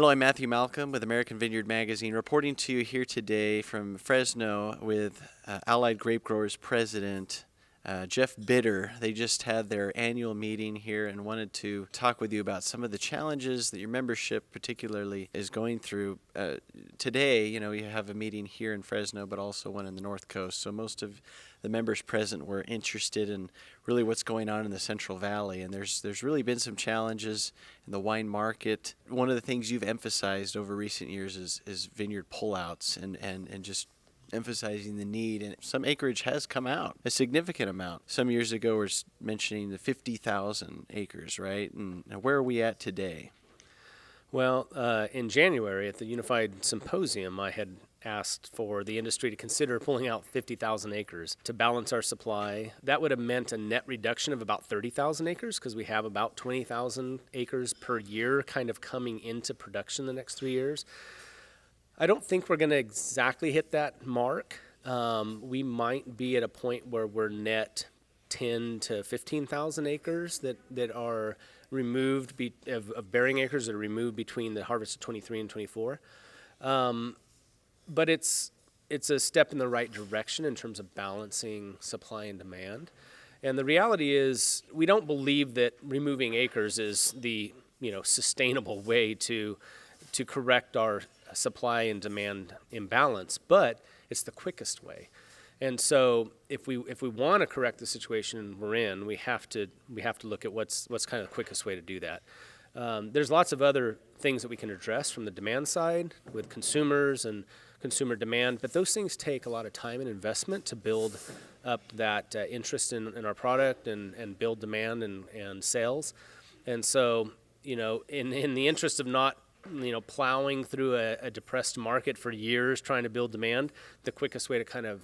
Hello, I'm Matthew Malcolm with American Vineyard Magazine, reporting to you here today from Fresno with Allied Grape Growers President Jeff Bitter. They just had their annual meeting here and wanted to talk with you about some of the challenges that your membership particularly is going through. Today, you have a meeting here in Fresno, but also one in the North Coast. So most of the members present were interested in really what's going on in the Central Valley. And there's really been some challenges in the wine market. One of the things you've emphasized over recent years is vineyard pullouts and just emphasizing the need, and some acreage has come out, a significant amount. Some years ago, we're mentioning the 50,000 acres, right? And where are we at today? Well, in January at the Unified Symposium, I had asked for the industry to consider pulling out 50,000 acres to balance our supply. That would have meant a net reduction of about 30,000 acres because we have about 20,000 acres per year kind of coming into production the next 3 years. I don't think we're going to exactly hit that mark. We might be at a point where we're net 10 to 15,000 acres that are removed of bearing acres that are removed between the harvest of 23 and 24. But it's a step in the right direction in terms of balancing supply and demand. And the reality is we don't believe that removing acres is the sustainable way to correct our supply and demand imbalance, but it's the quickest way. And so if we want to correct the situation we're in, we have to look at what's kind of the quickest way to do that. There's lots of other things that we can address from the demand side with consumers and consumer demand, but those things take a lot of time and investment to build up that interest in our product and build demand and sales. And so, in the interest of not plowing through a depressed market for years trying to build demand, the quickest way to kind of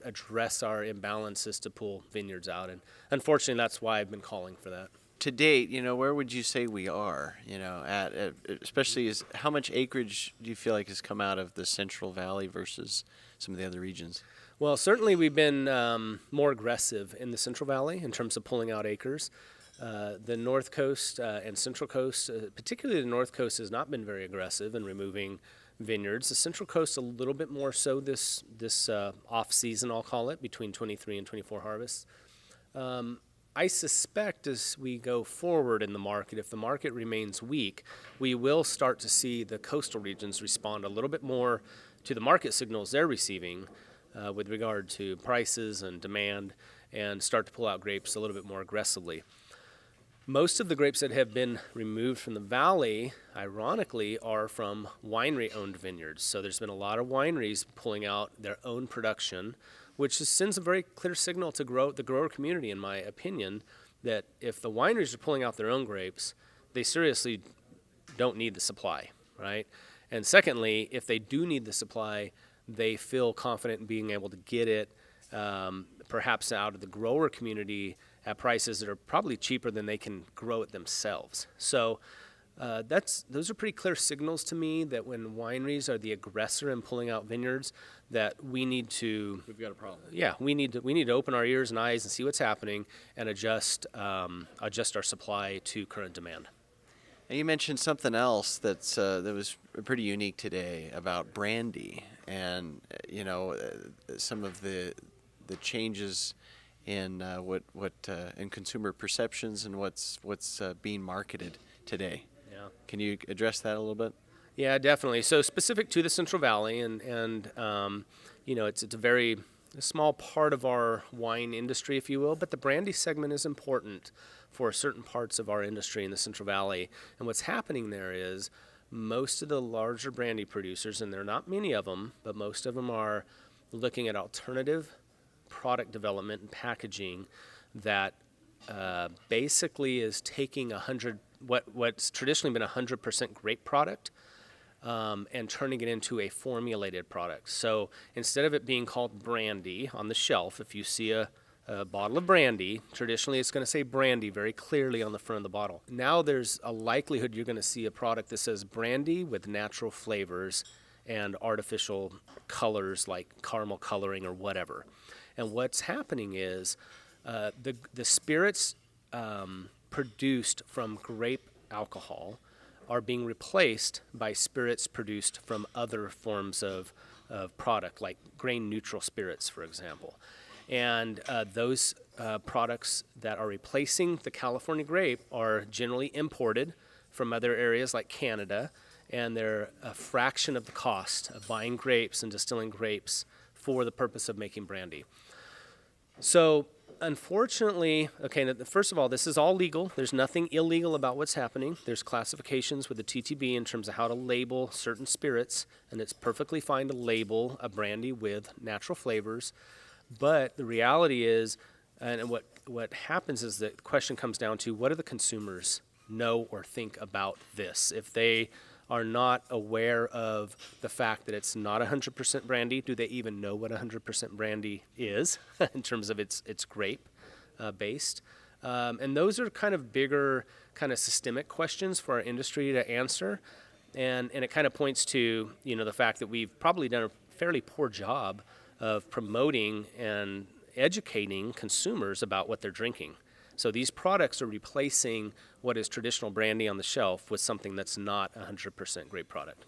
address our imbalance is to pull vineyards out. And unfortunately, that's why I've been calling for that. To date, where would you say we are, at especially how much acreage do you feel like has come out of the Central Valley versus some of the other regions? Well, certainly we've been more aggressive in the Central Valley in terms of pulling out acres. The North Coast and Central Coast, particularly the North Coast, has not been very aggressive in removing vineyards. The Central Coast a little bit more so this off-season, I'll call it, between 23 and 24 harvests. I suspect as we go forward in the market, if the market remains weak, we will start to see the coastal regions respond a little bit more to the market signals they're receiving with regard to prices and demand, and start to pull out grapes a little bit more aggressively. Most of the grapes that have been removed from the valley, ironically, are from winery-owned vineyards. So there's been a lot of wineries pulling out their own production, which sends a very clear signal to the grower community, in my opinion, that if the wineries are pulling out their own grapes, they seriously don't need the supply, right? And secondly, if they do need the supply, they feel confident in being able to get it perhaps out of the grower community at prices that are probably cheaper than they can grow it themselves. So those are pretty clear signals to me that when wineries are the aggressor in pulling out vineyards, that we've got a problem. Yeah, we need to open our ears and eyes and see what's happening and adjust our supply to current demand. And you mentioned something else that was pretty unique today about Brandy, and some of the changes in in consumer perceptions and what's being marketed today. Yeah. Can you address that a little bit? Yeah, definitely. So specific to the Central Valley, and it's a very small part of our wine industry, if you will, but the brandy segment is important for certain parts of our industry in the Central Valley. And what's happening there is most of the larger brandy producers, and there are not many of them, but most of them are looking at alternative product development and packaging that basically is taking what's traditionally been 100% grape product and turning it into a formulated product. So instead of it being called brandy on the shelf, if you see a bottle of brandy, traditionally it's going to say brandy very clearly on the front of the bottle. Now there's a likelihood you're going to see a product that says brandy with natural flavors and artificial colors like caramel coloring or whatever. And what's happening is the spirits produced from grape alcohol are being replaced by spirits produced from other forms of product, like grain-neutral spirits, for example. And those products that are replacing the California grape are generally imported from other areas like Canada, and they're a fraction of the cost of buying grapes and distilling grapes for the purpose of making brandy. So unfortunately, okay, first of all, this is all legal. There's nothing illegal about what's happening. There's classifications with the TTB in terms of how to label certain spirits, and it's perfectly fine to label a brandy with natural flavors. But the reality is, and what happens is the question comes down to, what do the consumers know or think about this? If they are not aware of the fact that it's not 100% brandy, do they even know what 100% brandy is in terms of its grape based? And those are kind of bigger, kind of systemic questions for our industry to answer. And it kind of points to, the fact that we've probably done a fairly poor job of promoting and educating consumers about what they're drinking. So these products are replacing what is traditional brandy on the shelf with something that's not 100% grape product.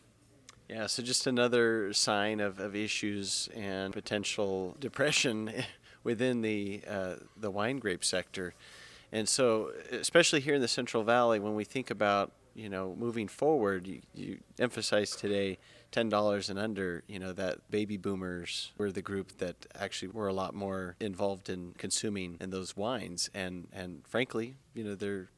Yeah, so just another sign of issues and potential depression within the wine grape sector. And so, especially here in the Central Valley, when we think about, moving forward, you emphasized today $10 and under, that baby boomers were the group that actually were a lot more involved in consuming in those wines. And frankly, they're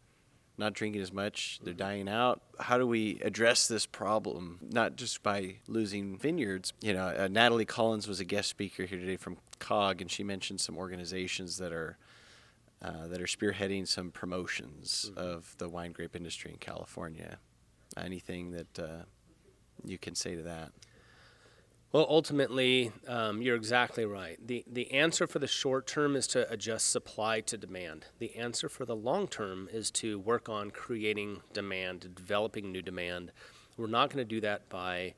not drinking as much. They're dying out. How do we address this problem? Not just by losing vineyards. Natalie Collins was a guest speaker here today from COG, and she mentioned some organizations that are spearheading some promotions of the wine grape industry in California. Anything that you can say to that? Well, ultimately, you're exactly right. The answer for the short term is to adjust supply to demand. The answer for the long term is to work on creating demand, developing new demand. We're not going to do that by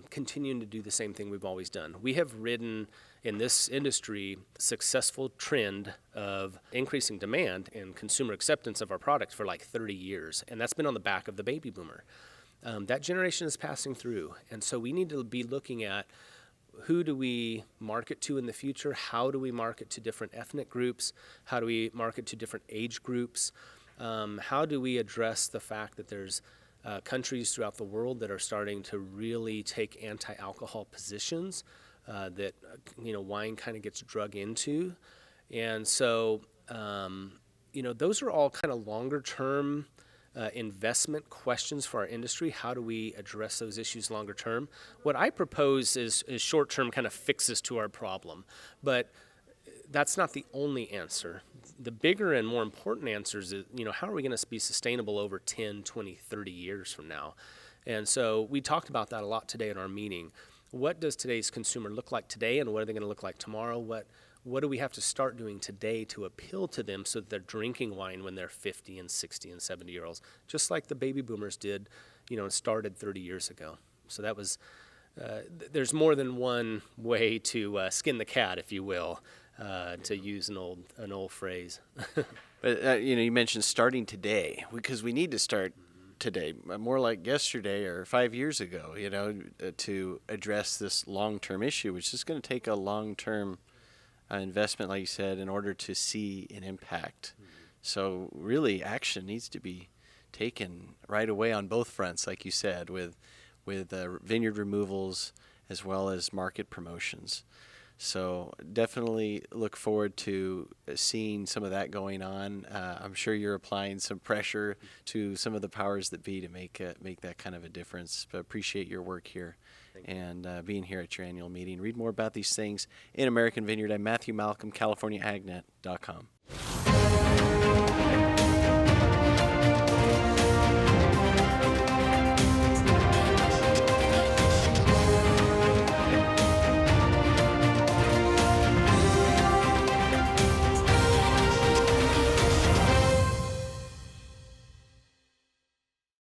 continuing to do the same thing we've always done. We have ridden in this industry successful trend of increasing demand and consumer acceptance of our products for like 30 years, and that's been on the back of the baby boomer. That generation is passing through, and so we need to be looking at who do we market to in the future, how do we market to different ethnic groups, how do we market to different age groups, how do we address the fact that there's countries throughout the world that are starting to really take anti-alcohol positions that wine kind of gets drug into. And so those are all kind of longer term investment questions for our industry. How do we address those issues longer term? What I propose is short term kind of fixes to our problem, but that's not the only answer. The bigger and more important answers is, how are we going to be sustainable over 10, 20, 30 years from now? And so we talked about that a lot today at our meeting. What does today's consumer look like today, and what are they going to look like tomorrow? What do we have to start doing today to appeal to them so that they're drinking wine when they're 50 and 60 and 70 year olds, just like the baby boomers did, and started 30 years ago. So that was, there's more than one way to skin the cat, if you will, to use an old phrase. But you mentioned starting today, because we need to start today, more like yesterday or 5 years ago, to address this long-term issue, which is going to take a long-term investment, like you said, in order to see an impact. So really, action needs to be taken right away on both fronts, like you said, with vineyard removals as well as market promotions. So definitely look forward to seeing some of that going on. I'm sure you're applying some pressure to some of the powers that be to make that kind of a difference. But appreciate your work here and being here at your annual meeting. Read more about these things in American Vineyard at Matthew Malcolm, CaliforniaAgNet.com.